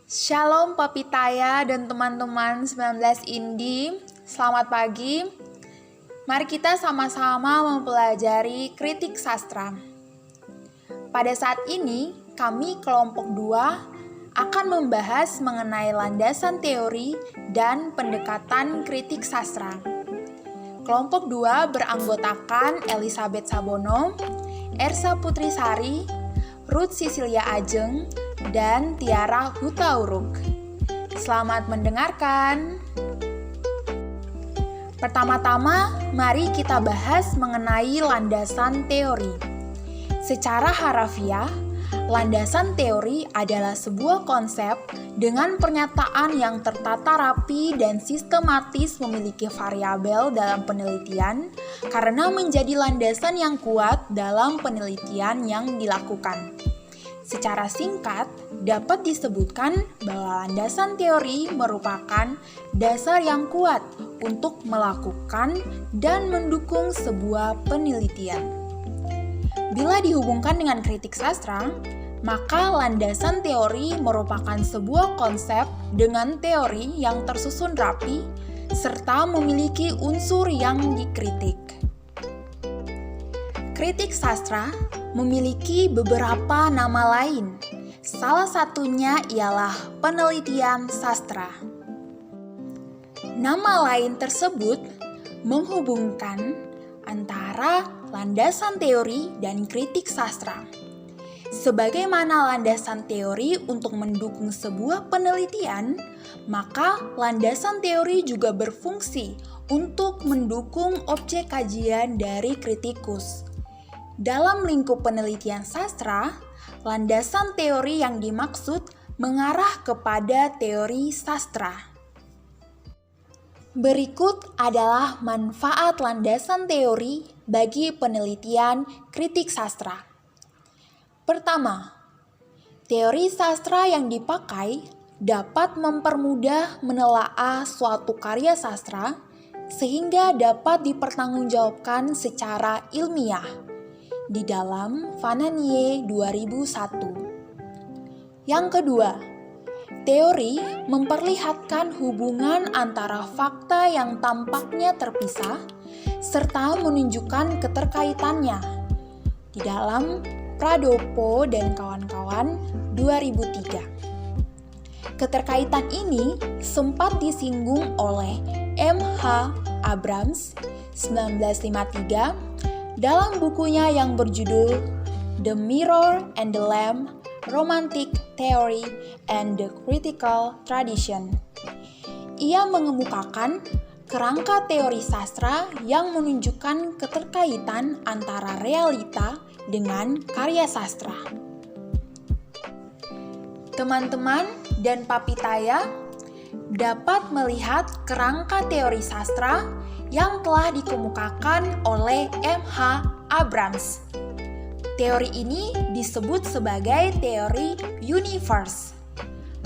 Shalom Papitaya dan teman-teman 19 Indi, selamat pagi. Mari kita sama-sama mempelajari kritik sastra. Pada saat ini, kami kelompok 2 akan membahas mengenai landasan teori dan pendekatan kritik sastra. Kelompok 2 beranggotakan Elizabeth Sabono, Ersa Putrisari, Ruth Cecilia Ajeng, dan Tiara Hutauruk. Selamat mendengarkan. Pertama-tama, mari kita bahas mengenai landasan teori. Secara harafiah, landasan teori adalah sebuah konsep dengan pernyataan yang tertata rapi dan sistematis memiliki variabel dalam penelitian karena menjadi landasan yang kuat dalam penelitian yang dilakukan. Secara singkat, dapat disebutkan bahwa landasan teori merupakan dasar yang kuat untuk melakukan dan mendukung sebuah penelitian. Bila dihubungkan dengan kritik sastra, maka landasan teori merupakan sebuah konsep dengan teori yang tersusun rapi serta memiliki unsur yang dikritik. Kritik sastra memiliki beberapa nama lain. Salah satunya ialah penelitian sastra. Nama lain tersebut menghubungkan antara landasan teori dan kritik sastra. Sebagaimana landasan teori untuk mendukung sebuah penelitian, maka landasan teori juga berfungsi untuk mendukung objek kajian dari kritikus. Dalam lingkup penelitian sastra, landasan teori yang dimaksud mengarah kepada teori sastra. Berikut adalah manfaat landasan teori bagi penelitian kritik sastra. Pertama, teori sastra yang dipakai dapat mempermudah menelaah suatu karya sastra sehingga dapat dipertanggungjawabkan secara ilmiah. Di dalam Vananier 2001. Yang kedua, teori memperlihatkan hubungan antara fakta yang tampaknya terpisah serta menunjukkan keterkaitannya. Di dalam Pradopo dan kawan-kawan 2003. Keterkaitan ini sempat disinggung oleh M.H. Abrams 1953 dalam bukunya yang berjudul The Mirror and the Lamp, Romantic Theory and the Critical Tradition. Ia mengemukakan kerangka teori sastra yang menunjukkan keterkaitan antara realita dengan karya sastra. Teman-teman dan Papitaya dapat melihat kerangka teori sastra yang telah dikemukakan oleh M.H. Abrams. Teori ini disebut sebagai teori universe.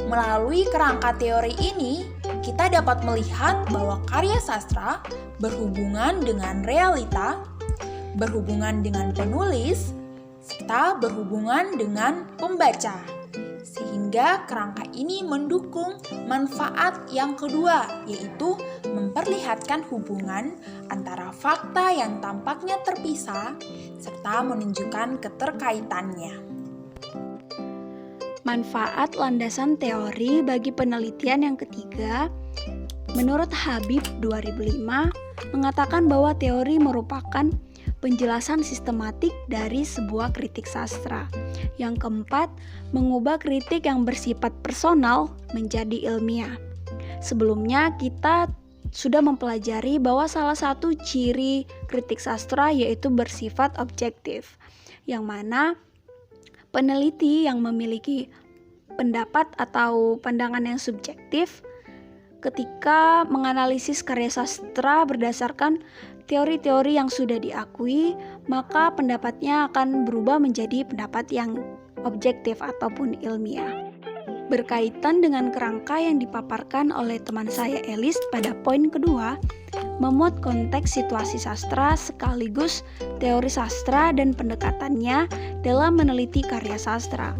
Melalui kerangka teori ini, kita dapat melihat bahwa karya sastra berhubungan dengan realita, berhubungan dengan penulis, serta berhubungan dengan pembaca. Sehingga kerangka ini mendukung manfaat yang kedua, yaitu memperlihatkan hubungan antara fakta yang tampaknya terpisah serta menunjukkan keterkaitannya. Manfaat landasan teori bagi penelitian yang ketiga, menurut Habib 2005, mengatakan bahwa teori merupakan penjelasan sistematik dari sebuah kritik sastra. Yang keempat, mengubah kritik yang bersifat personal menjadi ilmiah. Sebelumnya kita sudah mempelajari bahwa salah satu ciri kritik sastra yaitu bersifat objektif, yang mana peneliti yang memiliki pendapat atau pandangan yang subjektif ketika menganalisis karya sastra berdasarkan teori-teori yang sudah diakui, maka pendapatnya akan berubah menjadi pendapat yang objektif ataupun ilmiah. Berkaitan dengan kerangka yang dipaparkan oleh teman saya Elis pada poin kedua, memuat konteks situasi sastra sekaligus teori sastra dan pendekatannya dalam meneliti karya sastra.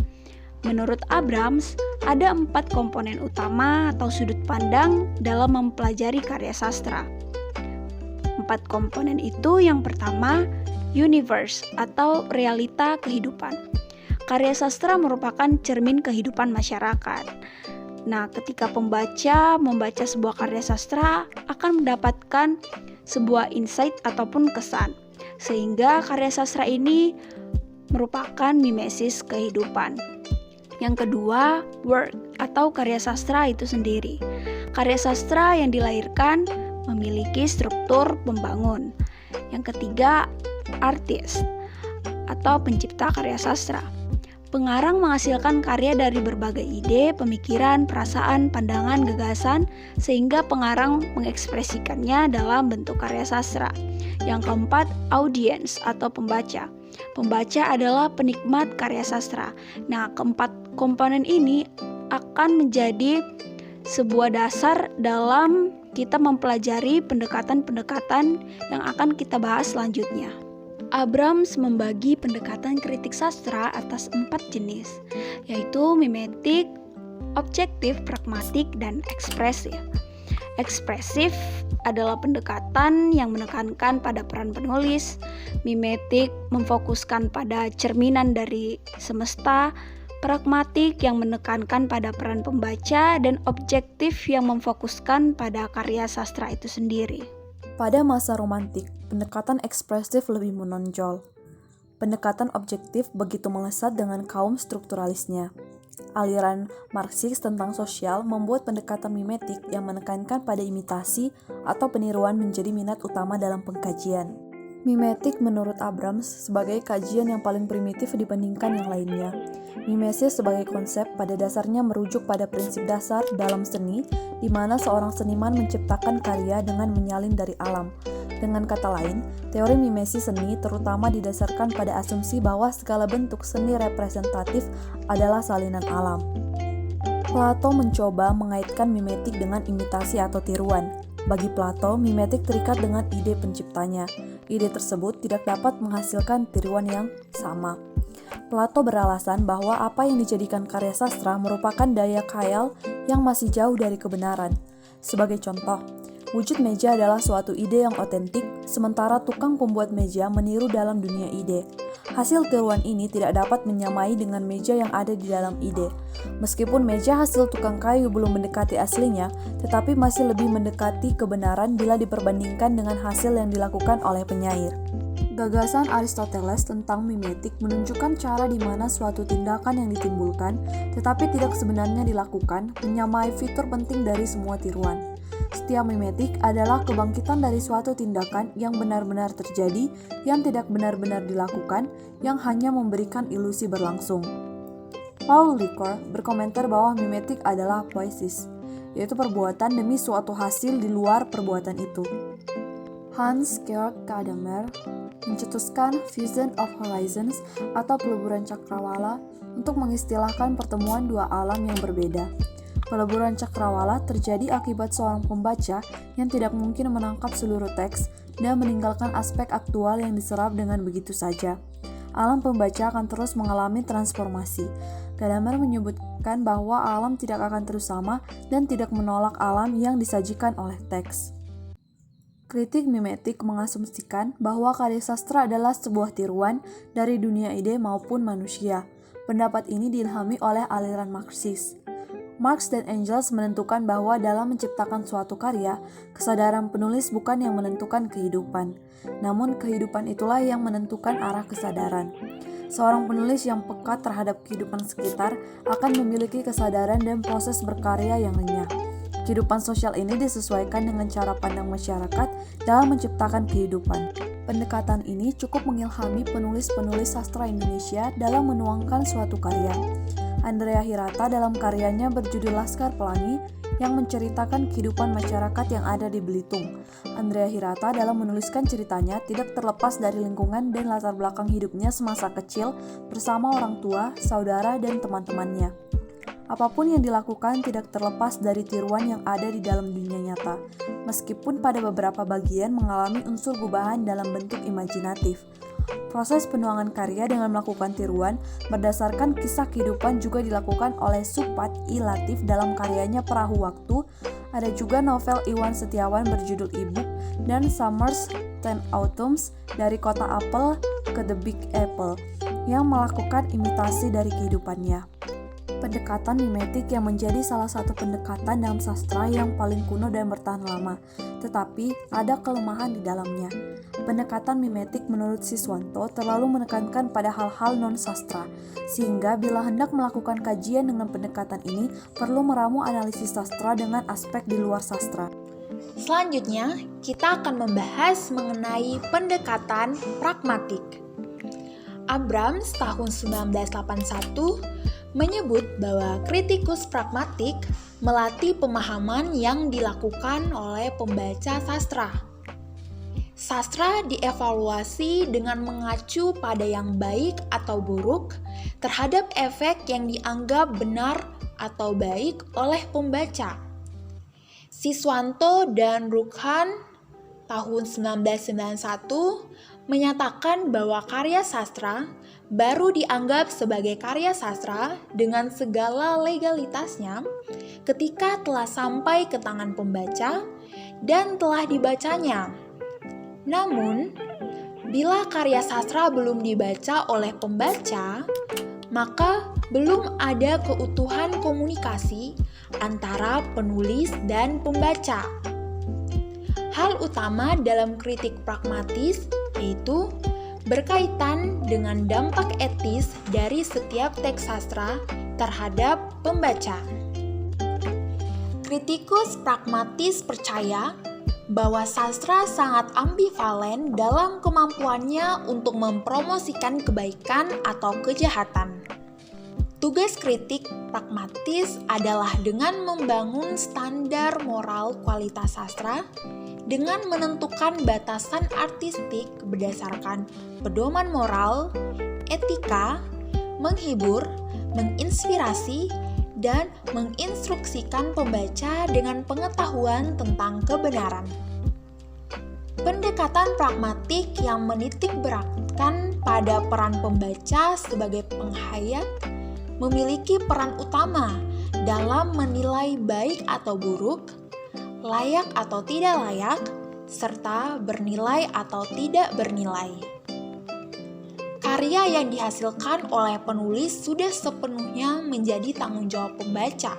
Menurut Abrams, ada 4 komponen utama atau sudut pandang dalam mempelajari karya sastra. 4 komponen itu yang pertama, universe atau realita kehidupan. Karya sastra merupakan cermin kehidupan masyarakat. Nah, ketika pembaca membaca sebuah karya sastra akan mendapatkan sebuah insight ataupun kesan. Sehingga karya sastra ini merupakan mimesis kehidupan. Yang kedua, work atau karya sastra itu sendiri. Karya sastra yang dilahirkan memiliki struktur pembangun. Yang ketiga, artist atau pencipta karya sastra. Pengarang menghasilkan karya dari berbagai ide, pemikiran, perasaan, pandangan, gagasan, sehingga pengarang mengekspresikannya dalam bentuk karya sastra. Yang keempat, audiens atau pembaca. Pembaca adalah penikmat karya sastra. Nah, keempat komponen ini akan menjadi sebuah dasar dalam kita mempelajari pendekatan-pendekatan yang akan kita bahas selanjutnya. Abrams membagi pendekatan kritik sastra atas 4 jenis, yaitu mimetik, objektif, pragmatik, dan ekspresif. Ekspresif adalah pendekatan yang menekankan pada peran penulis, mimetik memfokuskan pada cerminan dari semesta, pragmatik yang menekankan pada peran pembaca, dan objektif yang memfokuskan pada karya sastra itu sendiri. Pada masa romantik, pendekatan ekspresif lebih menonjol. Pendekatan objektif begitu melesat dengan kaum strukturalisnya. Aliran Marxis tentang sosial membuat pendekatan mimetik yang menekankan pada imitasi atau peniruan menjadi minat utama dalam pengkajian. Mimetik menurut Abrams sebagai kajian yang paling primitif dibandingkan yang lainnya. Mimesis sebagai konsep pada dasarnya merujuk pada prinsip dasar dalam seni, di mana seorang seniman menciptakan karya dengan menyalin dari alam. Dengan kata lain, teori mimesis seni terutama didasarkan pada asumsi bahwa segala bentuk seni representatif adalah salinan alam. Plato mencoba mengaitkan mimetik dengan imitasi atau tiruan. Bagi Plato, mimetik terikat dengan ide penciptanya. Ide tersebut tidak dapat menghasilkan tiruan yang sama. Plato beralasan bahwa apa yang dijadikan karya sastra merupakan daya khayal yang masih jauh dari kebenaran. Sebagai contoh, wujud meja adalah suatu ide yang otentik, sementara tukang pembuat meja meniru dalam dunia ide. Hasil tiruan ini tidak dapat menyamai dengan meja yang ada di dalam ide. Meskipun meja hasil tukang kayu belum mendekati aslinya, tetapi masih lebih mendekati kebenaran bila diperbandingkan dengan hasil yang dilakukan oleh penyair. Gagasan Aristoteles tentang mimetik menunjukkan cara di mana suatu tindakan yang ditimbulkan, tetapi tidak sebenarnya dilakukan, menyamai fitur penting dari semua tiruan. Setiap mimetik adalah kebangkitan dari suatu tindakan yang benar-benar terjadi, yang tidak benar-benar dilakukan, yang hanya memberikan ilusi berlangsung. Paul Ricoeur berkomentar bahwa mimetik adalah poiesis, yaitu perbuatan demi suatu hasil di luar perbuatan itu. Hans-Georg Gadamer mencetuskan Fusion of Horizons atau peleburan cakrawala untuk mengistilahkan pertemuan dua alam yang berbeda. Peleburan cakrawala terjadi akibat seorang pembaca yang tidak mungkin menangkap seluruh teks dan meninggalkan aspek aktual yang diserap dengan begitu saja. Alam pembaca akan terus mengalami transformasi. Gadamer menyebutkan bahwa alam tidak akan terus sama dan tidak menolak alam yang disajikan oleh teks. Kritik mimetik mengasumsikan bahwa karya sastra adalah sebuah tiruan dari dunia ide maupun manusia. Pendapat ini diilhami oleh aliran Marxis. Marx dan Engels menentukan bahwa dalam menciptakan suatu karya, kesadaran penulis bukan yang menentukan kehidupan, namun kehidupan itulah yang menentukan arah kesadaran. Seorang penulis yang peka terhadap kehidupan sekitar akan memiliki kesadaran dan proses berkarya yang renyah. Kehidupan sosial ini disesuaikan dengan cara pandang masyarakat dalam menciptakan kehidupan. Pendekatan ini cukup mengilhami penulis-penulis sastra Indonesia dalam menuangkan suatu karya. Andrea Hirata dalam karyanya berjudul Laskar Pelangi yang menceritakan kehidupan masyarakat yang ada di Belitung. Andrea Hirata dalam menuliskan ceritanya tidak terlepas dari lingkungan dan latar belakang hidupnya semasa kecil bersama orang tua, saudara, dan teman-temannya. Apapun yang dilakukan tidak terlepas dari tiruan yang ada di dalam dunia nyata, meskipun pada beberapa bagian mengalami unsur gubahan dalam bentuk imajinatif. Proses penuangan karya dengan melakukan tiruan berdasarkan kisah kehidupan juga dilakukan oleh Supat I. Latif dalam karyanya Perahu Waktu. Ada juga novel Iwan Setiawan berjudul Ibook dan Summers 10 Autumns dari Kota Apel ke The Big Apple yang melakukan imitasi dari kehidupannya. Pendekatan mimetik yang menjadi salah satu pendekatan dalam sastra yang paling kuno dan bertahan lama, tetapi ada kelemahan di dalamnya. Pendekatan mimetik menurut Siswanto terlalu menekankan pada hal-hal non-sastra, sehingga bila hendak melakukan kajian dengan pendekatan ini, perlu meramu analisis sastra dengan aspek di luar sastra. Selanjutnya, kita akan membahas mengenai pendekatan pragmatik. Abrams tahun 1981 menyebut bahwa kritikus pragmatik melatih pemahaman yang dilakukan oleh pembaca sastra. Sastra dievaluasi dengan mengacu pada yang baik atau buruk terhadap efek yang dianggap benar atau baik oleh pembaca. Siswanto dan Rukhan tahun 1991 menyatakan bahwa karya sastra baru dianggap sebagai karya sastra dengan segala legalitasnya ketika telah sampai ke tangan pembaca dan telah dibacanya. Namun, bila karya sastra belum dibaca oleh pembaca, maka belum ada keutuhan komunikasi antara penulis dan pembaca. Hal utama dalam kritik pragmatis yaitu berkaitan dengan dampak etis dari setiap teks sastra terhadap pembaca. Kritikus pragmatis percaya bahwa sastra sangat ambivalen dalam kemampuannya untuk mempromosikan kebaikan atau kejahatan. Tugas kritik pragmatis adalah dengan membangun standar moral kualitas sastra, dengan menentukan batasan artistik berdasarkan pedoman moral, etika, menghibur, menginspirasi, dan menginstruksikan pembaca dengan pengetahuan tentang kebenaran. Pendekatan pragmatik yang menitik beratkan pada peran pembaca sebagai penghayat memiliki peran utama dalam menilai baik atau buruk, layak atau tidak layak, serta bernilai atau tidak bernilai. Karya yang dihasilkan oleh penulis sudah sepenuhnya menjadi tanggung jawab pembaca,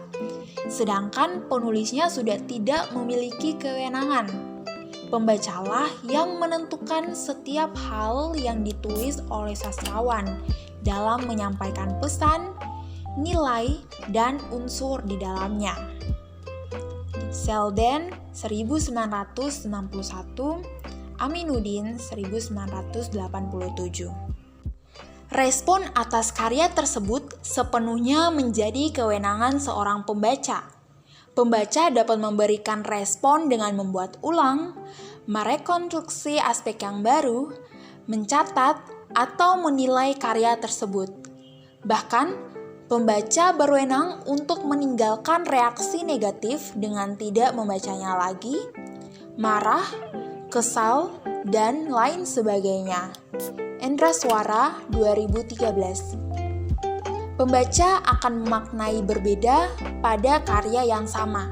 sedangkan penulisnya sudah tidak memiliki kewenangan. Pembacalah yang menentukan setiap hal yang ditulis oleh sastrawan dalam menyampaikan pesan, nilai, dan unsur di dalamnya. Selden 1961, Aminuddin 1987. Respon atas karya tersebut sepenuhnya menjadi kewenangan seorang pembaca. Pembaca dapat memberikan respon dengan membuat ulang, merekonstruksi aspek yang baru, mencatat, atau menilai karya tersebut. Bahkan, pembaca berwenang untuk meninggalkan reaksi negatif dengan tidak membacanya lagi, marah, kesal, dan lain sebagainya. Endra Suara 2013. Pembaca akan memaknai berbeda pada karya yang sama.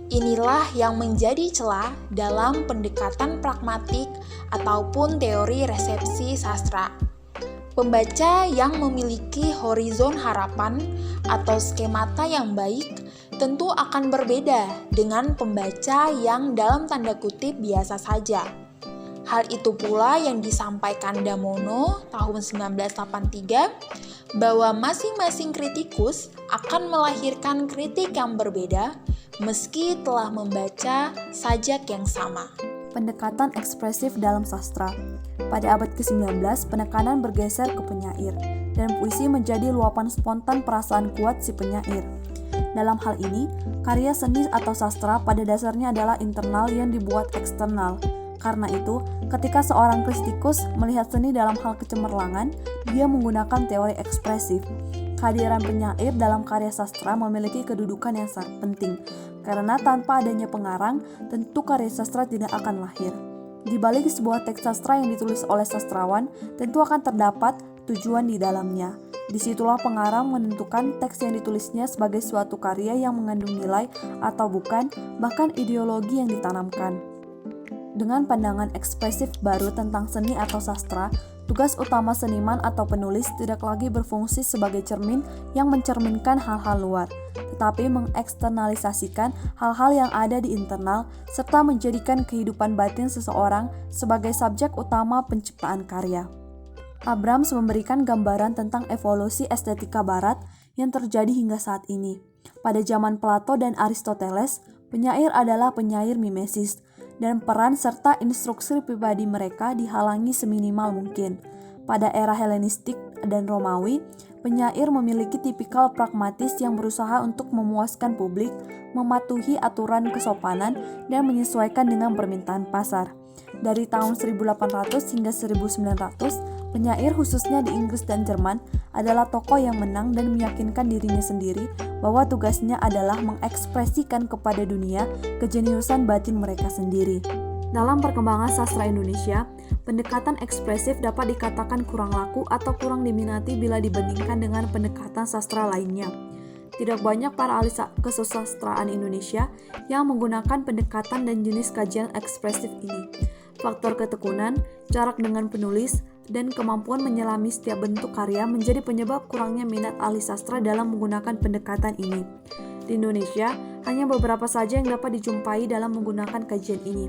Inilah yang menjadi celah dalam pendekatan pragmatik ataupun teori resepsi sastra. Pembaca yang memiliki horizon harapan atau skemata yang baik tentu akan berbeda dengan pembaca yang dalam tanda kutip biasa saja. Hal itu pula yang disampaikan Damono tahun 1983 bahwa masing-masing kritikus akan melahirkan kritik yang berbeda meski telah membaca sajak yang sama. Pendekatan ekspresif dalam sastra. Pada abad ke-19, penekanan bergeser ke penyair, dan puisi menjadi luapan spontan perasaan kuat si penyair. Dalam hal ini, karya seni atau sastra pada dasarnya adalah internal yang dibuat eksternal. Karena itu, ketika seorang kritikus melihat seni dalam hal kecemerlangan, dia menggunakan teori ekspresif. Kehadiran penyair dalam karya sastra memiliki kedudukan yang sangat penting, karena tanpa adanya pengarang, tentu karya sastra tidak akan lahir. Di balik sebuah teks sastra yang ditulis oleh sastrawan, tentu akan terdapat tujuan di dalamnya. Disitulah pengarang menentukan teks yang ditulisnya sebagai suatu karya yang mengandung nilai atau bukan, bahkan ideologi yang ditanamkan. Dengan pandangan ekspresif baru tentang seni atau sastra, tugas utama seniman atau penulis tidak lagi berfungsi sebagai cermin yang mencerminkan hal-hal luar, tetapi mengeksternalisasikan hal-hal yang ada di internal serta menjadikan kehidupan batin seseorang sebagai subjek utama penciptaan karya. Abrams memberikan gambaran tentang evolusi estetika barat yang terjadi hingga saat ini. Pada zaman Plato dan Aristoteles, penyair adalah penyair mimesis, dan peran serta instruksi pribadi mereka dihalangi seminimal mungkin. Pada era Helenistik dan Romawi, penyair memiliki tipikal pragmatis yang berusaha untuk memuaskan publik, mematuhi aturan kesopanan, dan menyesuaikan dengan permintaan pasar. Dari tahun 1800 hingga 1900, penyair khususnya di Inggris dan Jerman adalah tokoh yang menang dan meyakinkan dirinya sendiri bahwa tugasnya adalah mengekspresikan kepada dunia kejeniusan batin mereka sendiri. Dalam perkembangan sastra Indonesia, pendekatan ekspresif dapat dikatakan kurang laku atau kurang diminati bila dibandingkan dengan pendekatan sastra lainnya. Tidak banyak para ahli kesusastraan Indonesia yang menggunakan pendekatan dan jenis kajian ekspresif ini. Faktor ketekunan, jarak dengan penulis, dan kemampuan menyelami setiap bentuk karya menjadi penyebab kurangnya minat ahli sastra dalam menggunakan pendekatan ini. Di Indonesia, hanya beberapa saja yang dapat dijumpai dalam menggunakan kajian ini.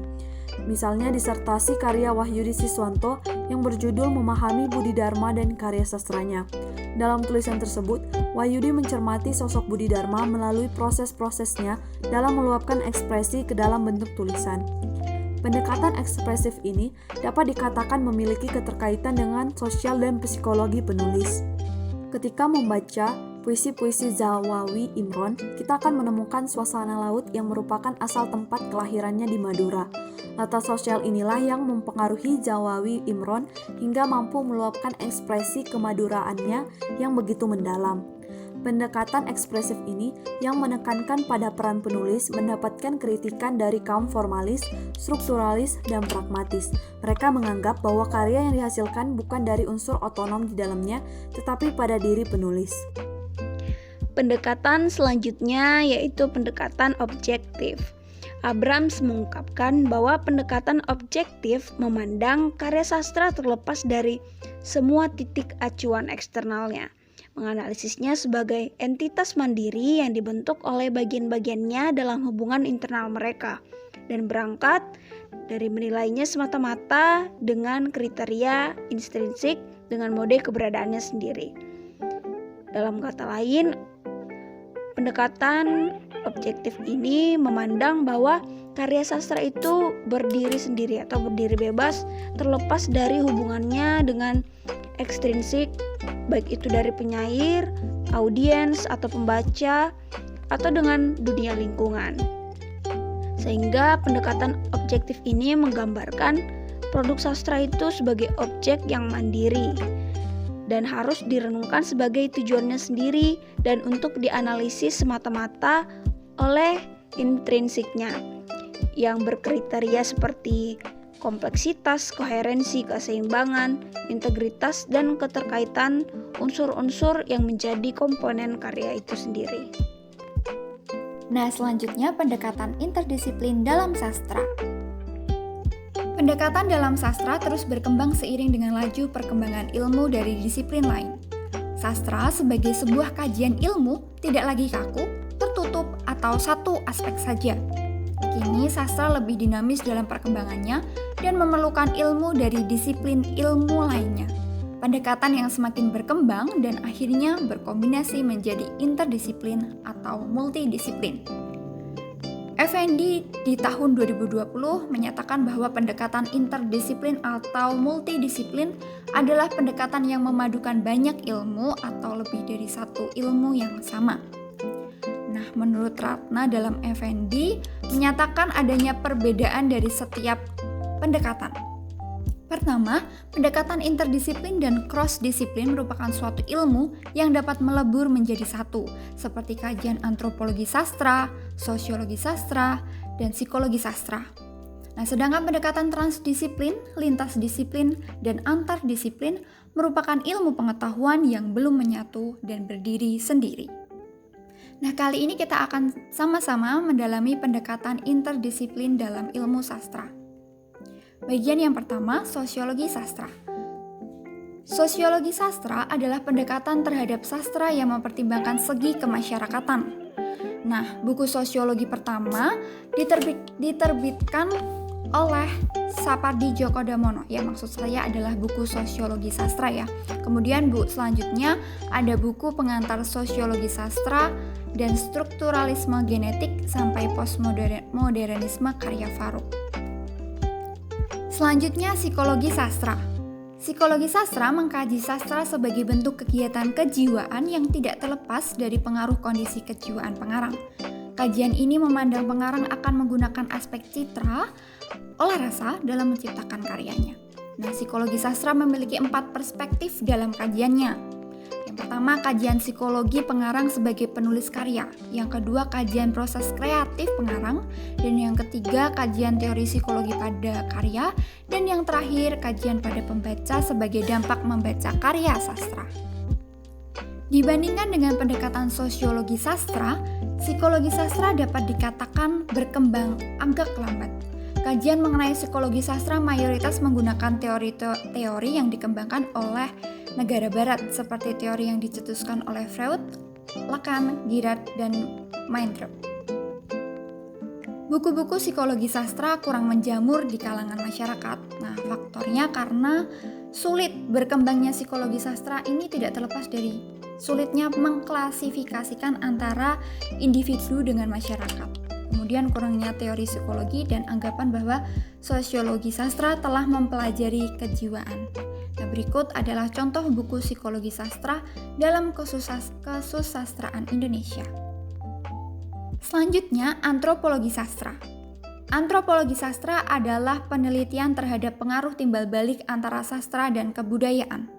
Misalnya disertasi karya Wahyudi Siswanto yang berjudul Memahami Budi Dharma dan Karya Sastranya. Dalam tulisan tersebut, Wahyudi mencermati sosok Budi Dharma melalui proses-prosesnya dalam meluapkan ekspresi ke dalam bentuk tulisan. Pendekatan ekspresif ini dapat dikatakan memiliki keterkaitan dengan sosial dan psikologi penulis. Ketika membaca puisi-puisi Zawawi Imron, kita akan menemukan suasana laut yang merupakan asal tempat kelahirannya di Madura. Latar sosial inilah yang mempengaruhi Zawawi Imron hingga mampu meluapkan ekspresi kemaduraannya yang begitu mendalam. Pendekatan ekspresif ini yang menekankan pada peran penulis mendapatkan kritikan dari kaum formalis, strukturalis, dan pragmatis. Mereka menganggap bahwa karya yang dihasilkan bukan dari unsur otonom di dalamnya, tetapi pada diri penulis. Pendekatan selanjutnya yaitu pendekatan objektif. Abrams mengungkapkan bahwa pendekatan objektif memandang karya sastra terlepas dari semua titik acuan eksternalnya, menganalisisnya sebagai entitas mandiri yang dibentuk oleh bagian-bagiannya dalam hubungan internal mereka, dan berangkat dari menilainya semata-mata dengan kriteria intrinsik dengan mode keberadaannya sendiri. Dalam kata lain, pendekatan objektif ini memandang bahwa karya sastra itu berdiri sendiri atau berdiri bebas terlepas dari hubungannya dengan ekstrinsik, baik itu dari penyair, audiens, atau pembaca, atau dengan dunia lingkungan. Sehingga pendekatan objektif ini menggambarkan produk sastra itu sebagai objek yang mandiri dan harus direnungkan sebagai tujuannya sendiri dan untuk dianalisis semata-mata oleh intrinsiknya yang berkriteria seperti kompleksitas, koherensi, keseimbangan, integritas, dan keterkaitan unsur-unsur yang menjadi komponen karya itu sendiri. Nah, selanjutnya pendekatan interdisiplin dalam sastra. Pendekatan dalam sastra terus berkembang seiring dengan laju perkembangan ilmu dari disiplin lain. Sastra sebagai sebuah kajian ilmu tidak lagi kaku, tertutup, atau satu aspek saja. Kini sastra lebih dinamis dalam perkembangannya dan memerlukan ilmu dari disiplin ilmu lainnya. Pendekatan yang semakin berkembang dan akhirnya berkombinasi menjadi interdisiplin atau multidisiplin. Effendi di tahun 2020 menyatakan bahwa pendekatan interdisiplin atau multidisiplin adalah pendekatan yang memadukan banyak ilmu atau lebih dari satu ilmu yang sama. Nah, menurut Ratna dalam Effendi menyatakan adanya perbedaan dari setiap pendekatan. Pertama, pendekatan interdisiplin dan cross-disiplin merupakan suatu ilmu yang dapat melebur menjadi satu, seperti kajian antropologi sastra, sosiologi sastra, dan psikologi sastra. Nah, sedangkan pendekatan transdisiplin, lintas disiplin, dan antardisiplin merupakan ilmu pengetahuan yang belum menyatu dan berdiri sendiri. Nah, kali ini kita akan sama-sama mendalami pendekatan interdisiplin dalam ilmu sastra. Bagian yang pertama, sosiologi sastra. Sosiologi sastra adalah pendekatan terhadap sastra yang mempertimbangkan segi kemasyarakatan. Nah, buku sosiologi pertama diterbitkan oleh Sapardi Djoko Damono. Ya, maksud saya adalah buku sosiologi sastra ya. Kemudian selanjutnya ada buku pengantar sosiologi sastra dan strukturalisme genetik sampai postmodernisme karya Farouk. Selanjutnya psikologi sastra. Psikologi sastra mengkaji sastra sebagai bentuk kegiatan kejiwaan yang tidak terlepas dari pengaruh kondisi kejiwaan pengarang. Kajian ini memandang pengarang akan menggunakan aspek citra olah rasa dalam menciptakan karyanya. Nah, psikologi sastra memiliki 4 perspektif dalam kajiannya. Yang pertama, kajian psikologi pengarang sebagai penulis karya. Yang kedua, kajian proses kreatif pengarang. Dan yang ketiga, kajian teori psikologi pada karya. Dan yang terakhir, kajian pada pembaca sebagai dampak membaca karya sastra. Dibandingkan dengan pendekatan sosiologi sastra, psikologi sastra dapat dikatakan berkembang agak lambat. Kajian mengenai psikologi sastra mayoritas menggunakan teori-teori yang dikembangkan oleh negara barat seperti teori yang dicetuskan oleh Freud, Lacan, Girard, dan Maindrup. Buku-buku psikologi sastra kurang menjamur di kalangan masyarakat. Nah, faktornya karena sulit berkembangnya psikologi sastra ini tidak terlepas dari sulitnya mengklasifikasikan antara individu dengan masyarakat. Kemudian kurangnya teori psikologi dan anggapan bahwa sosiologi sastra telah mempelajari kejiwaan. Nah, berikut adalah contoh buku psikologi sastra dalam kesusastraan Indonesia. Selanjutnya, antropologi sastra. Antropologi sastra adalah penelitian terhadap pengaruh timbal balik antara sastra dan kebudayaan.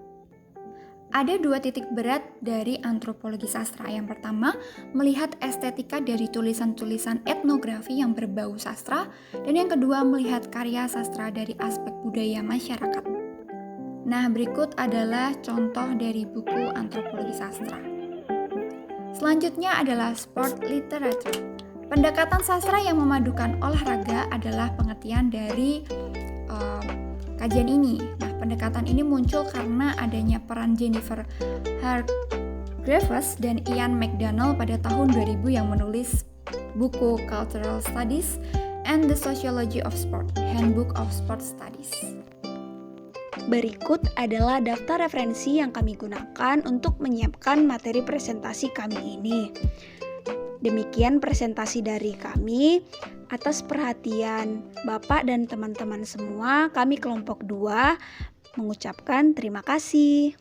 Ada 2 titik berat dari antropologi sastra. Yang pertama, melihat estetika dari tulisan-tulisan etnografi yang berbau sastra, dan yang kedua, melihat karya sastra dari aspek budaya masyarakat. Nah, berikut adalah contoh dari buku antropologi sastra. Selanjutnya adalah sport literature. Pendekatan sastra yang memadukan olahraga adalah pengertian dari kajian ini. Nah, pendekatan ini muncul karena adanya peran Jennifer Hargreaves dan Ian McDonald pada tahun 2000 yang menulis buku Cultural Studies and the Sociology of Sport, Handbook of Sport Studies. Berikut adalah daftar referensi yang kami gunakan untuk menyiapkan materi presentasi kami ini. Demikian presentasi dari kami. Atas perhatian Bapak dan teman-teman semua, kami kelompok 2 mengucapkan terima kasih.